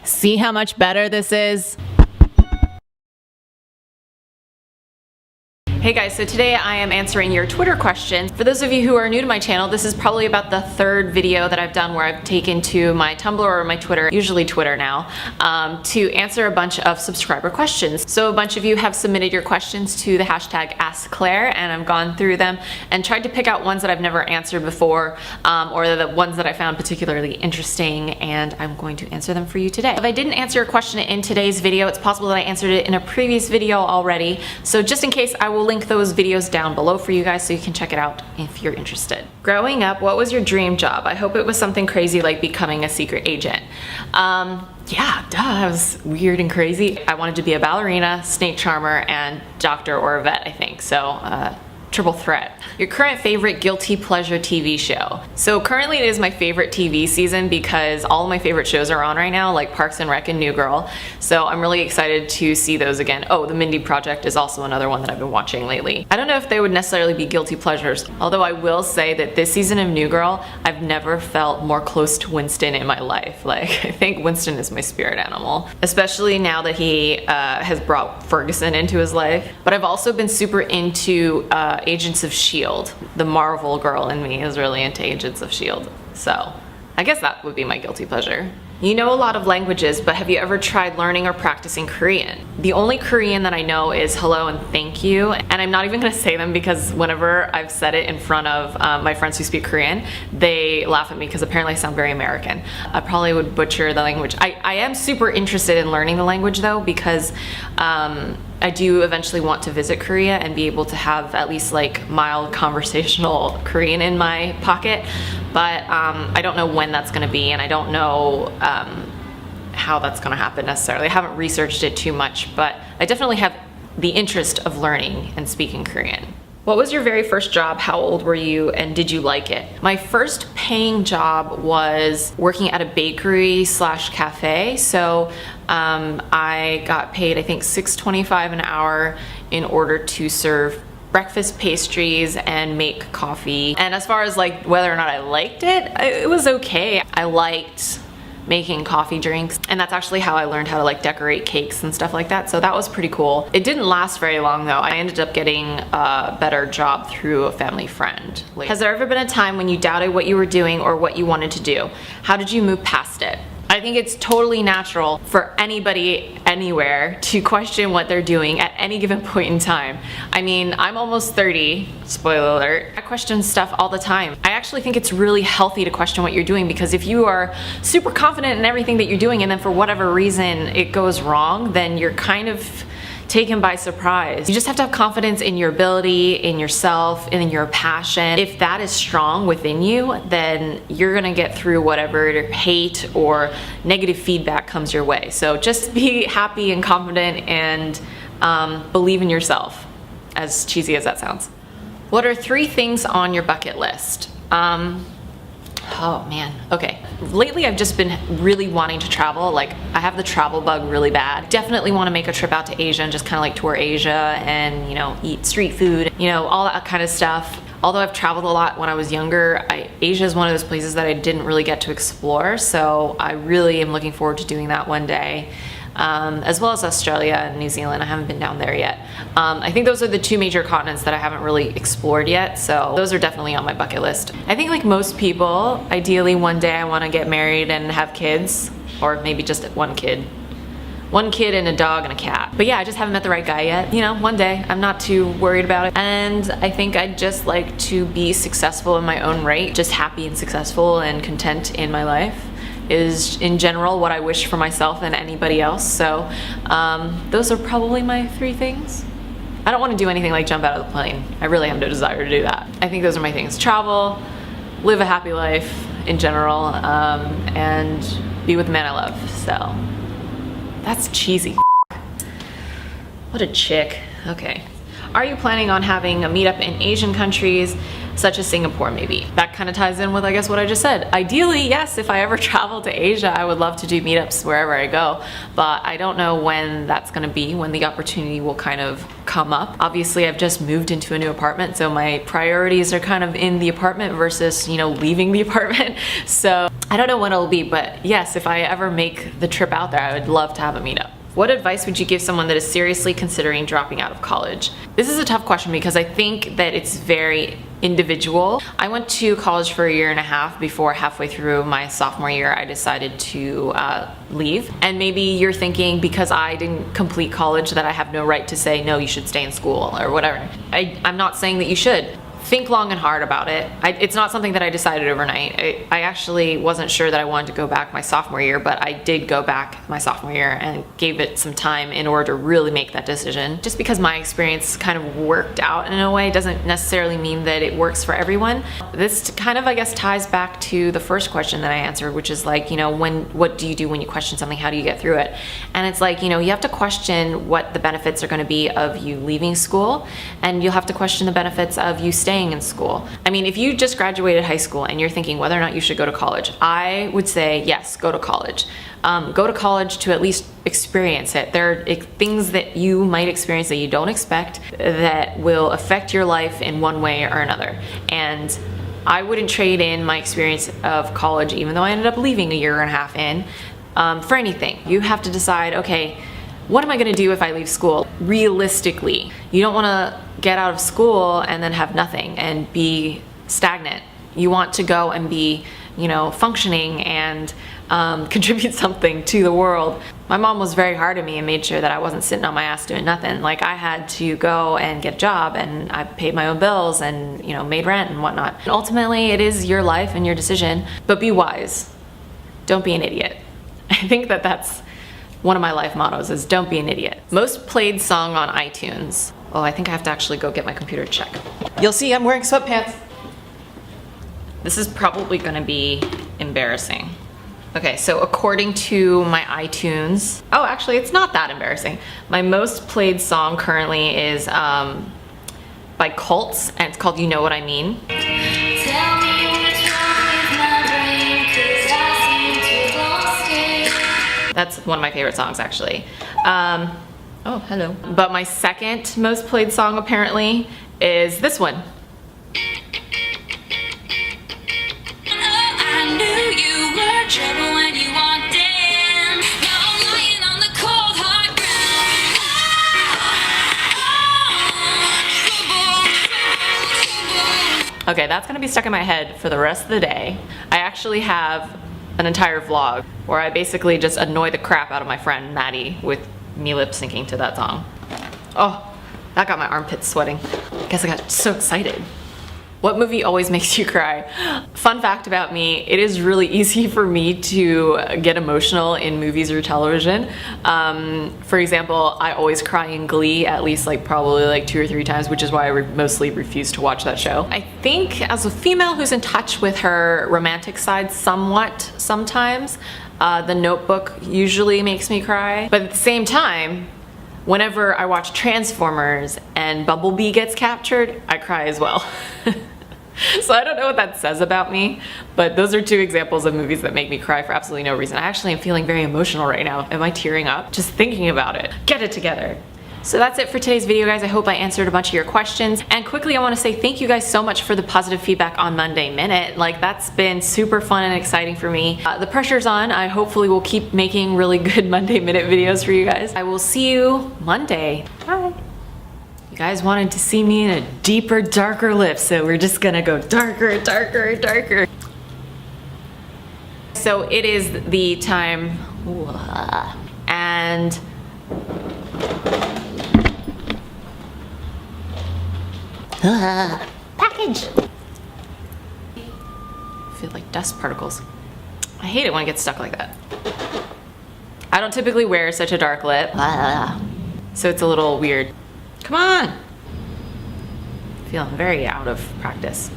See how much better this is? Hey guys, so today I am answering your Twitter questions. For those of you who are new to my channel, this is probably about the third video that I've done where I've taken to my Tumblr or my Twitter, usually Twitter now, to answer a bunch of subscriber questions. So a bunch of you have submitted your questions to the hashtag AskClaire, and I've gone through them and tried to pick out ones that I've never answered before, or the ones that I found particularly interesting, and I'm going to answer them for you today. If I didn't answer your question in today's video, it's possible that I answered it in a previous video already, so just in case, I will link those videos down below for you guys so you can check it out if you're interested. Growing up, what was your dream job? I hope it was something crazy like becoming a secret agent. Yeah, that was weird and crazy. I wanted to be a ballerina, snake charmer, and doctor or a vet, I think. So, triple threat. Your current favorite guilty pleasure TV show. So currently it is my favorite TV season because all of my favorite shows are on right now, like Parks and Rec and New Girl. So I'm really excited to see those again. Oh, The Mindy Project is also another one that I've been watching lately. I don't know if they would necessarily be guilty pleasures, although I will say that this season of New Girl, I've never felt more close to Winston in my life. Like, I think Winston is my spirit animal, especially now that he has brought Ferguson into his life. But I've also been super into Agents of S.H.I.E.L.D. The Marvel girl in me is really into Agents of S.H.I.E.L.D. So I guess that would be my guilty pleasure. You know a lot of languages, but have you ever tried learning or practicing Korean? The only Korean that I know is hello and thank you, and I'm not even gonna say them because whenever I've said it in front of my friends who speak Korean, they laugh at me because apparently I sound very American. I probably would butcher the language. I am super interested in learning the language though because I do eventually want to visit Korea and be able to have at least like mild conversational Korean in my pocket, but I don't know when that's gonna be, and I don't know how that's gonna happen necessarily. I haven't researched it too much, but I definitely have the interest of learning and speaking Korean. What was your very first job? How old were you and did you like it? My first paying job was working at a bakery slash cafe. So I got paid, I think $6.25 an hour in order to serve breakfast pastries and make coffee. And as far as like whether or not I liked it, it was okay. I liked making coffee drinks, and that's actually how I learned how to like decorate cakes and stuff like that, so that was pretty cool. It didn't last very long though. I ended up getting a better job through a family friend later. Has there ever been a time when you doubted what you were doing or what you wanted to do? How did you move past it? I think it's totally natural for anybody anywhere to question what they're doing at any given point in time. I mean, I'm almost 30, spoiler alert. I question stuff all the time. I actually think it's really healthy to question what you're doing because if you are super confident in everything that you're doing and then for whatever reason it goes wrong, then you're kind of taken by surprise. You just have to have confidence in your ability, in yourself, and in your passion. If that is strong within you, then you're gonna get through whatever hate or negative feedback comes your way. So just be happy and confident and believe in yourself, as cheesy as that sounds. What are 3 things on your bucket list? Oh man, okay. Lately I've just been really wanting to travel. Like, I have the travel bug really bad. Definitely want to make a trip out to Asia and just kind of like tour Asia and, you know, eat street food, you know, all that kind of stuff. Although I've traveled a lot when I was younger, Asia is one of those places that I didn't really get to explore, so I really am looking forward to doing that one day. As well as Australia and New Zealand. I haven't been down there yet. I think those are the 2 major continents that I haven't really explored yet, so those are definitely on my bucket list. I think like most people, ideally one day I want to get married and have kids, or maybe just one kid. One kid and a dog and a cat. But yeah, I just haven't met the right guy yet. You know, one day. I'm not too worried about it. And I think I'd just like to be successful in my own right, just happy and successful and content in my life is in general what I wish for myself and anybody else. So those are probably my 3 things. I don't want to do anything like jump out of the plane. I really have no desire to do that. I think those are my things. Travel, live a happy life in general, and be with the man I love. So that's cheesy. What a chick. Okay. Are you planning on having a meetup in Asian countries, such as Singapore maybe? That kind of ties in with, I guess, what I just said. Ideally, yes, if I ever travel to Asia, I would love to do meetups wherever I go, but I don't know when that's gonna be, when the opportunity will kind of come up. Obviously, I've just moved into a new apartment, so my priorities are kind of in the apartment versus, you know, leaving the apartment. So I don't know when it'll be, but yes, if I ever make the trip out there, I would love to have a meetup. What advice would you give someone that is seriously considering dropping out of college? This is a tough question because I think that it's very individual. I went to college for 1.5 years before halfway through my sophomore year I decided to leave. And maybe you're thinking because I didn't complete college that I have no right to say, no, you should stay in school or whatever. I'm not saying that you should. Think long and hard about it. It's not something that I decided overnight. I actually wasn't sure that I wanted to go back my sophomore year, but I did go back my sophomore year and gave it some time in order to really make that decision. Just because my experience kind of worked out in a way doesn't necessarily mean that it works for everyone. This kind of, I guess, ties back to the first question that I answered, which is like, you know, what do you do when you question something? How do you get through it? And it's like, you know, you have to question what the benefits are going to be of you leaving school, and you'll have to question the benefits of you staying in school. I mean, if you just graduated high school and you're thinking whether or not you should go to college, I would say yes, go to college. Go to college to at least experience it. There are things that you might experience that you don't expect that will affect your life in one way or another. And I wouldn't trade in my experience of college, even though I ended up leaving 1.5 years in, for anything. You have to decide, okay, what am I gonna do if I leave school? Realistically, you don't wanna get out of school and then have nothing and be stagnant. You want to go and be, you know, functioning and contribute something to the world. My mom was very hard on me and made sure that I wasn't sitting on my ass doing nothing. Like, I had to go and get a job, and I paid my own bills and, you know, made rent and whatnot. And ultimately, it is your life and your decision, but be wise. Don't be an idiot. I think that that's one of my life mottos is don't be an idiot. Most played song on iTunes. Oh, I think I have to actually go get my computer to check. You'll see I'm wearing sweatpants. This is probably gonna be embarrassing. Okay, so according to my iTunes, oh, actually it's not that embarrassing. My most played song currently is by Cults, and it's called You Know What I Mean. That's one of my favorite songs, actually. Oh, hello. But my second most played song, apparently, is this one. Okay, that's gonna be stuck in my head for the rest of the day. I actually have an entire vlog where I basically just annoy the crap out of my friend Maddie with me lip syncing to that song. Oh, that got my armpits sweating. I guess I got so excited. What movie always makes you cry? Fun fact about me, it is really easy for me to get emotional in movies or television. For example, I always cry in Glee at least probably 2 or 3 times, which is why I mostly refuse to watch that show. I think as a female who's in touch with her romantic side somewhat sometimes, The Notebook usually makes me cry. But at the same time, whenever I watch Transformers and Bumblebee gets captured, I cry as well. So I don't know what that says about me, but those are 2 examples of movies that make me cry for absolutely no reason. I actually am feeling very emotional right now. Am I tearing up? Just thinking about it. Get it together. So that's it for today's video, guys. I hope I answered a bunch of your questions. And quickly, I want to say thank you guys so much for the positive feedback on Monday Minute. That's been super fun and exciting for me. The pressure's on. I hopefully will keep making really good Monday Minute videos for you guys. I will see you Monday. Bye. You guys wanted to see me in a deeper, darker lip, so we're just gonna go darker, darker, darker. So it is the time, and package. I feel like dust particles. I hate it when it gets stuck like that. I don't typically wear such a dark lip, so it's a little weird. Come on! Feeling very out of practice.